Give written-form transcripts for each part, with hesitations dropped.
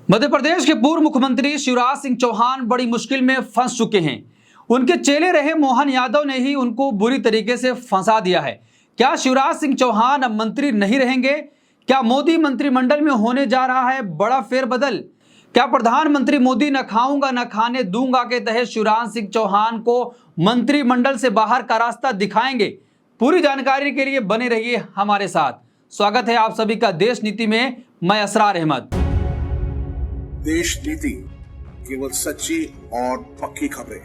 मध्य प्रदेश के पूर्व मुख्यमंत्री शिवराज सिंह चौहान बड़ी मुश्किल में फंस चुके हैं। उनके चेले रहे मोहन यादव ने ही उनको बुरी तरीके से फंसा दिया है। क्या शिवराज सिंह चौहान अब मंत्री नहीं रहेंगे? क्या मोदी मंत्रिमंडल में होने जा रहा है बड़ा फेरबदल? क्या प्रधानमंत्री मोदी न खाऊंगा न खाने दूंगा के तहत शिवराज सिंह चौहान को मंत्रिमंडल से बाहर का रास्ता दिखाएंगे? पूरी जानकारी के लिए बने रहिए हमारे साथ। स्वागत है आप सभी का देश नीति में। मैं असरार अहमद। देश नीति, केवल सच्ची और पक्की खबरें।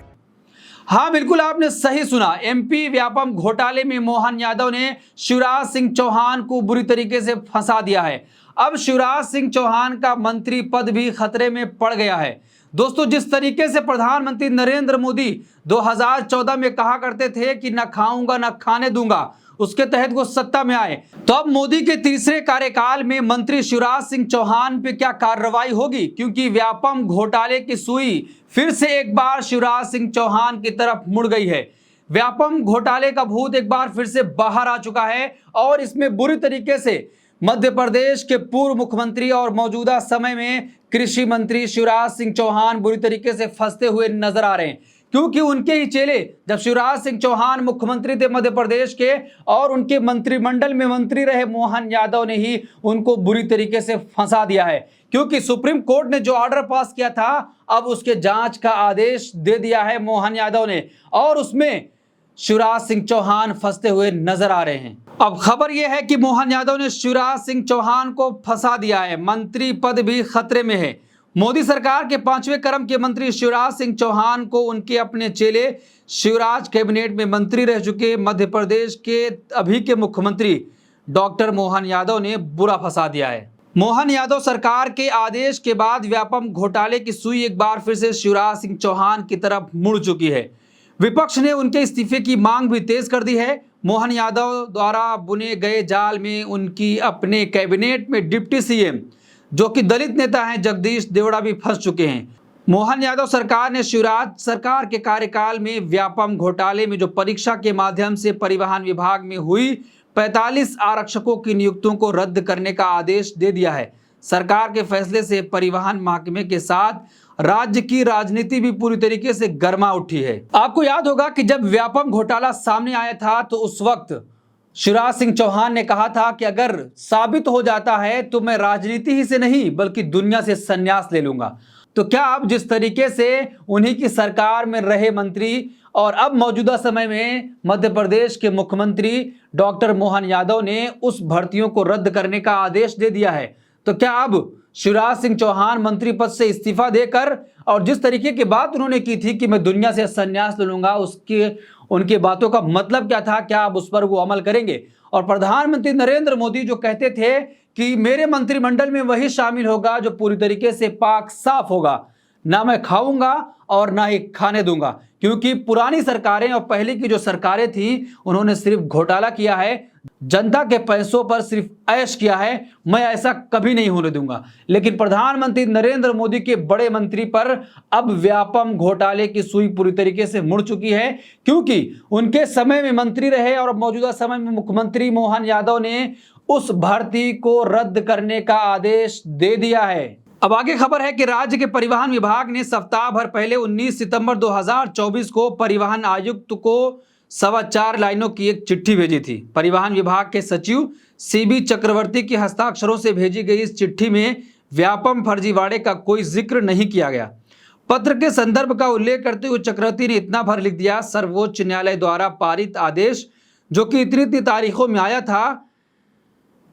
हाँ बिल्कुल, आपने सही सुना। एमपी व्यापम घोटाले में मोहन यादव ने शिवराज सिंह चौहान को बुरी तरीके से फंसा दिया है। अब शिवराज सिंह चौहान का मंत्री पद भी खतरे में पड़ गया है। दोस्तों, जिस तरीके से प्रधानमंत्री नरेंद्र मोदी 2014 में कहा करते थे कि न खाऊंगा न खाने दूंगा, उसके तहत वो सत्ता में आए, तो अब मोदी के तीसरे कार्यकाल में मंत्री शिवराज सिंह चौहान पे क्या कार्रवाई होगी? क्योंकि व्यापम घोटाले की सुई फिर से एक बार शिवराज सिंह चौहान की तरफ मुड़ गई है। व्यापम घोटाले का भूत एक बार फिर से बाहर आ चुका है और इसमें बुरी तरीके से मध्य प्रदेश के पूर्व मुख्यमंत्री और मौजूदा समय में कृषि मंत्री शिवराज सिंह चौहान बुरी तरीके से फंसते हुए नजर आ रहे हैं। क्योंकि उनके ही चेले जब शिवराज सिंह चौहान मुख्यमंत्री थे मध्य प्रदेश के और उनके मंत्रिमंडल में मंत्री रहे मोहन यादव ने ही उनको बुरी तरीके से फंसा दिया है। क्योंकि सुप्रीम कोर्ट ने जो ऑर्डर पास किया था, अब उसके जांच का आदेश दे दिया है मोहन यादव ने और उसमें शिवराज सिंह चौहान फंसते हुए नजर आ रहे हैं। अब खबर यह है कि मोहन यादव ने शिवराज सिंह चौहान को फंसा दिया है। मंत्री पद भी खतरे में है। मोदी सरकार के 5वें क्रम के मंत्री शिवराज सिंह चौहान को उनके अपने चेले शिवराज कैबिनेट में मंत्री रह चुके मध्य प्रदेश के अभी के मुख्यमंत्री डॉक्टर मोहन यादव ने बुरा फंसा दिया है। मोहन यादव सरकार के आदेश के बाद व्यापम घोटाले की सुई एक बार फिर से शिवराज सिंह चौहान की तरफ मुड़ चुकी है। विपक्ष ने उनके इस्तीफे की मांग भी तेज कर दी है। मोहन यादव द्वारा बुने गए जाल में उनकी अपने कैबिनेट में डिप्टी सीएम जो कि दलित नेता हैं जगदीश देवड़ा भी फंस चुके हैं। मोहन यादव सरकार ने शिवराज सरकार के कार्यकाल में व्यापम घोटाले में जो परीक्षा के माध्यम से परिवहन विभाग में हुई 45 आरक्षकों की नियुक्तियों को रद्द करने का आदेश दे दिया है। सरकार के फैसले से परिवहन महकमे के साथ राज्य की राजनीति भी पूरी तरीके से गर्मा उठी है। आपको याद होगा कि जब व्यापम घोटाला सामने आया था तो उस वक्त शिवराज सिंह चौहान ने कहा था कि अगर साबित हो जाता है तो मैं राजनीति ही से नहीं बल्कि दुनिया से संन्यास ले लूंगा। तो क्या अब जिस तरीके से उन्हीं की सरकार में रहे मंत्री और अब मौजूदा समय में मध्य प्रदेश के मुख्यमंत्री डॉक्टर मोहन यादव ने उस भर्तियों को रद्द करने का आदेश दे दिया है, तो क्या अब शिवराज सिंह चौहान मंत्री पद से इस्तीफा देकर और जिस तरीके की बात उन्होंने की थी कि मैं दुनिया से संन्यास ले लूंगा, उनकी बातों का मतलब क्या था? क्या अब उस पर वो अमल करेंगे? और प्रधानमंत्री नरेंद्र मोदी जो कहते थे कि मेरे मंत्रिमंडल में वही शामिल होगा जो पूरी तरीके से पाक साफ होगा, ना मैं खाऊंगा और ना ही खाने दूंगा। क्योंकि पुरानी सरकारें और पहले की जो सरकारें थी उन्होंने सिर्फ घोटाला किया है, जनता के पैसों पर सिर्फ ऐश किया है। मैं ऐसा कभी नहीं होने दूंगा। लेकिन प्रधानमंत्री नरेंद्र मोदी के बड़े मंत्री पर अब व्यापम घोटाले की सुई पूरी तरीके से मुड़ चुकी है। क्योंकि उनके समय में मंत्री रहे और मौजूदा समय में मुख्यमंत्री मोहन यादव ने उस भर्ती को रद्द करने का आदेश दे दिया है। अब आगे खबर है कि राज्य के परिवहन विभाग ने सप्ताह भर पहले 19 सितंबर 2024 को परिवहन आयुक्त को 4.25 लाइनों की एक चिट्ठी भेजी थी। परिवहन विभाग के सचिव सीबी चक्रवर्ती के हस्ताक्षरों से भेजी गई इस चिट्ठी में व्यापम फर्जीवाड़े का कोई जिक्र नहीं किया गया। पत्र के संदर्भ का उल्लेख करते हुए चक्रवर्ती ने इतना भर लिख दिया, सर्वोच्च न्यायालय द्वारा पारित आदेश जो कि इतनी तारीखों में आया था,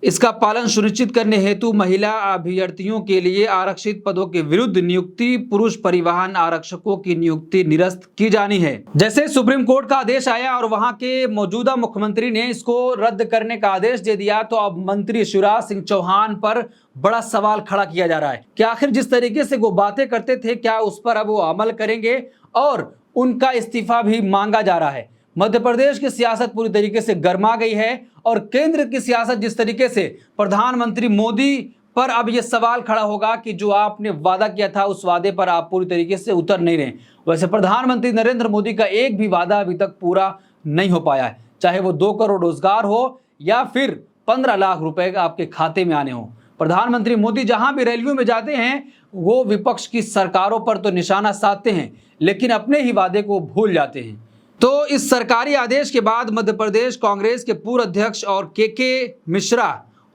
इसका पालन सुनिश्चित करने हेतु महिला अभ्यर्थियों के लिए आरक्षित पदों के विरुद्ध नियुक्ति पुरुष परिवहन आरक्षकों की नियुक्ति निरस्त की जानी है। जैसे सुप्रीम कोर्ट का आदेश आया और वहां के मौजूदा मुख्यमंत्री ने इसको रद्द करने का आदेश दे दिया, तो अब मंत्री शिवराज सिंह चौहान पर बड़ा सवाल खड़ा किया जा रहा है कि आखिर जिस तरीके से वो बातें करते थे क्या उस पर अब वो अमल करेंगे? और उनका इस्तीफा भी मांगा जा रहा है। मध्य प्रदेश की सियासत पूरी तरीके से गर्मा गई है और केंद्र की सियासत जिस तरीके से प्रधानमंत्री मोदी पर अब यह सवाल खड़ा होगा कि जो आपने वादा किया था उस वादे पर आप पूरी तरीके से उतर नहीं रहे। वैसे प्रधानमंत्री नरेंद्र मोदी का एक भी वादा अभी तक पूरा नहीं हो पाया है, चाहे वो 2 करोड़ रोजगार हो या फिर 15 लाख रुपए आपके खाते में आने हो। प्रधानमंत्री मोदी जहां भी रैलियों में जाते हैं वो विपक्ष की सरकारों पर तो निशाना साधते हैं, लेकिन अपने ही वादे को भूल जाते हैं। तो इस सरकारी आदेश के बाद मध्य प्रदेश कांग्रेस के पूर्व अध्यक्ष और के मिश्रा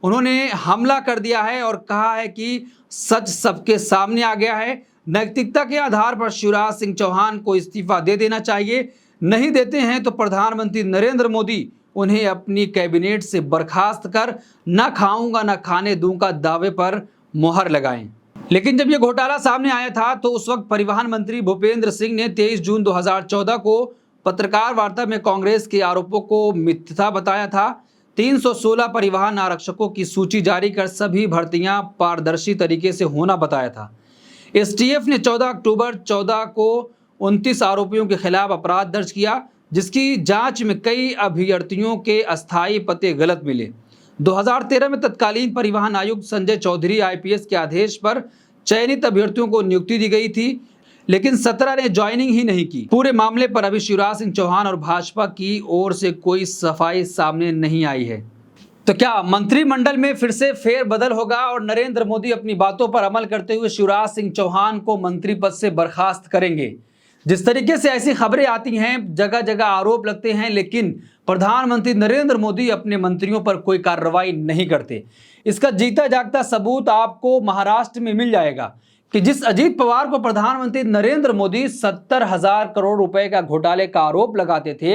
उन्होंने हमला कर दिया है और कहा है कि सच सबके सामने आ गया है। नैतिकता के आधार पर शिवराज सिंह चौहान को इस्तीफा दे देना चाहिए, नहीं देते हैं तो प्रधानमंत्री नरेंद्र मोदी उन्हें अपनी कैबिनेट से बर्खास्त कर न खाऊंगा न खाने दूंगा दावे पर मुहर लगाएं। लेकिन जब यह घोटाला सामने आया था तो उस वक्त परिवहन मंत्री भूपेंद्र सिंह ने 23 जून 2014 को पत्रकार वार्ता में कांग्रेस के आरोपों को मिथ्या बताया था। 316 परिवहन आरक्षकों की सूची जारी कर सभी भर्तियां पारदर्शी तरीके से होना बताया था। एसटीएफ ने 14 अक्टूबर 14 को 29 आरोपियों के खिलाफ अपराध दर्ज किया, जिसकी जांच में कई अभ्यर्थियों के अस्थायी पते गलत मिले। 2013 में तत्कालीन परिवहन आयुक्त संजय चौधरी आईपीएस के आदेश पर चयनित अभ्यर्थियों को नियुक्ति दी गई थी, लेकिन 17 ने ज्वाइनिंग ही नहीं की। पूरे मामले पर अभी शिवराज सिंह चौहान और भाजपा की ओर से कोई सफाई सामने नहीं आई है। तो क्या मंत्रिमंडल में फिर से फेरबदल होगा और नरेंद्र मोदी अपनी बातों पर अमल करते हुए शिवराज सिंह चौहान को मंत्री पद से बर्खास्त करेंगे? जिस तरीके से ऐसी खबरें आती हैं, जगह जगह आरोप लगते हैं, लेकिन प्रधानमंत्री नरेंद्र मोदी अपने मंत्रियों पर कोई कार्रवाई नहीं करते। इसका जीता जागता सबूत आपको महाराष्ट्र में मिल जाएगा कि जिस अजीत पवार को प्रधानमंत्री नरेंद्र मोदी 70,000 करोड़ रुपए का घोटाले का आरोप लगाते थे,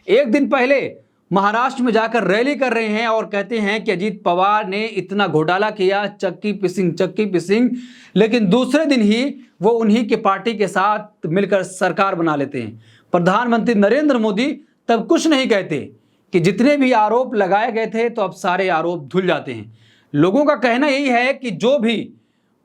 एक दिन पहले महाराष्ट्र में जाकर रैली कर रहे हैं और कहते हैं कि अजीत पवार ने इतना घोटाला किया, चक्की पिसिंग, लेकिन दूसरे दिन ही वो उन्हीं के पार्टी के साथ मिलकर सरकार बना लेते हैं। प्रधानमंत्री नरेंद्र मोदी तब कुछ नहीं कहते कि जितने भी आरोप लगाए गए थे तो अब सारे आरोप धुल जाते हैं। लोगों का कहना यही है कि जो भी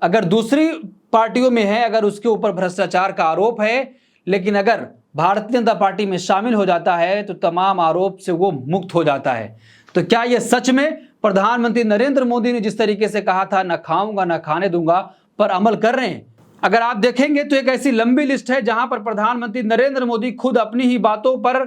अगर दूसरी पार्टियों में है, अगर उसके ऊपर भ्रष्टाचार का आरोप है, लेकिन अगर भारतीय जनता पार्टी में शामिल हो जाता है तो तमाम आरोप से वो मुक्त हो जाता है। तो क्या ये सच में प्रधानमंत्री नरेंद्र मोदी ने जिस तरीके से कहा था न खाऊंगा न खाने दूंगा पर अमल कर रहे हैं? अगर आप देखेंगे तो एक ऐसी लंबी लिस्ट है जहां पर प्रधानमंत्री नरेंद्र मोदी खुद अपनी ही बातों पर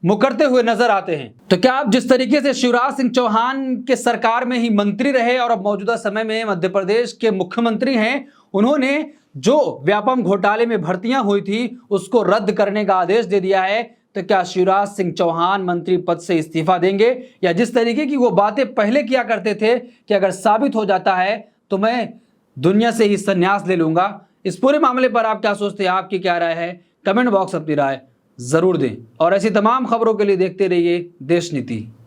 मुकरते हुए नजर आते हैं। तो क्या आप जिस तरीके से शिवराज सिंह चौहान के सरकार में ही मंत्री रहे और अब मौजूदा समय में मध्य प्रदेश के मुख्यमंत्री हैं, उन्होंने जो व्यापम घोटाले में भर्तियां हुई थी उसको रद्द करने का आदेश दे दिया है, तो क्या शिवराज सिंह चौहान मंत्री पद से इस्तीफा देंगे? या जिस तरीके की वो बातें पहले किया करते थे कि अगर साबित हो जाता है तो मैं दुनिया से ही संन्यास ले लूंगा, इस पूरे मामले पर आप क्या सोचते हैं? आपकी क्या राय है? कमेंट बॉक्स अपनी राय जरूर दें और ऐसी तमाम खबरों के लिए देखते रहिए देश नीति।